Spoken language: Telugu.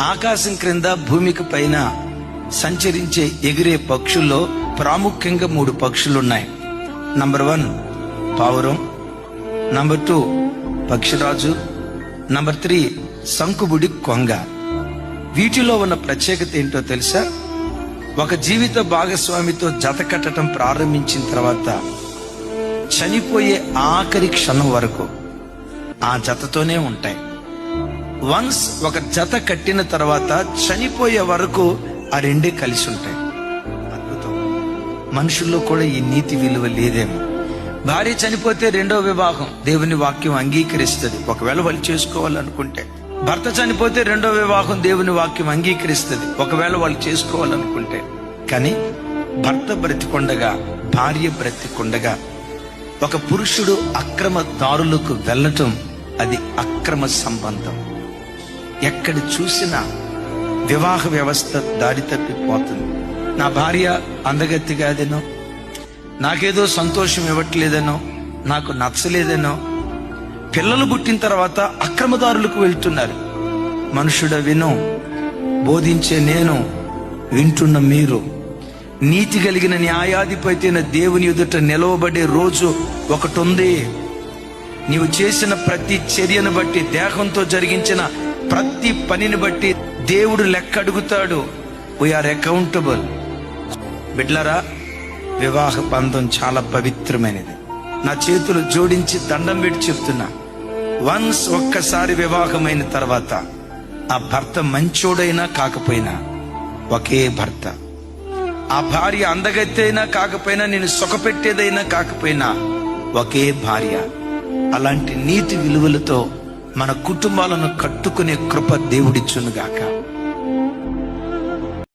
ఆకాశం క్రింద భూమికి పైన సంచరించే ఎగిరే పక్షుల్లో ప్రాముఖ్యంగా 3 పక్షులున్నాయి. నంబర్ 1 పావురం, నంబర్ 2 పక్షిరాజు, నంబర్ 3 శంకుబుడి కొంగ. వీటిలో ఉన్న ప్రత్యేకత ఏంటో తెలుసా? ఒక జీవిత భాగస్వామితో జత కట్టడం ప్రారంభించిన తర్వాత చనిపోయే ఆఖరి క్షణం వరకు ఆ జతతోనే ఉంటాయి. వన్స్ ఒక జత కట్టిన తర్వాత చనిపోయే వరకు ఆ రెండే కలిసి ఉంటాయి. అద్భుతం. మనుషుల్లో కూడా ఈ నీతి విలువ లేదేమో. భార్య చనిపోతే 2వ వివాహం దేవుని వాక్యం అంగీకరిస్తుంది, ఒకవేళ వాళ్ళు చేసుకోవాలనుకుంటే. భర్త చనిపోతే 2వ వివాహం దేవుని వాక్యం అంగీకరిస్తుంది, ఒకవేళ వాళ్ళు చేసుకోవాలనుకుంటే. కానీ భర్త బ్రతికొండగా, భార్య బ్రతికొండగా ఒక పురుషుడు అక్రమ దారులకు వెళ్ళటం అది అక్రమ సంబంధం. ఎక్కడ చూసినా వివాహ వ్యవస్థ దారి తప్పిపోతుంది. నా భార్య అందగత్తి కాదనో, నాకేదో సంతోషం ఇవ్వట్లేదనో, నాకు నచ్చలేదనో, పిల్లలు పుట్టిన తర్వాత అక్రమదారులకు వెళ్తున్నారు. మనుషుడ విను, బోధించే నేను, వింటున్న మీరు. నీతి కలిగిన న్యాయాధిపతి దేవుని ఎదుట నిలవబడే రోజు ఒకటి ఉంది. నీవు చేసిన ప్రతి చర్యను బట్టి, దేహంతో జరిగించిన ప్రతి పనిని బట్టి దేవుడు లెక్క అడుగుతాడు. We are accountable. బిడ్లరా, వివాహ బంధం చాలా పవిత్రమైనది. నా చేతులు జోడించి దండం పెట్టి చెప్తున్నా, వన్స్ ఒక్కసారి వివాహమైన తర్వాత ఆ భర్త మంచోడైనా కాకపోయినా ఒకే భర్త. ఆ భార్య అందగత్తైనా కాకపోయినా, నేను సుఖపెట్టేదైనా కాకపోయినా ఒకే భార్య. అలాంటి నీతి విలువలతో మన కుటుంబాలను కట్టుకునే కృప దేవుడిచ్చునుగాక.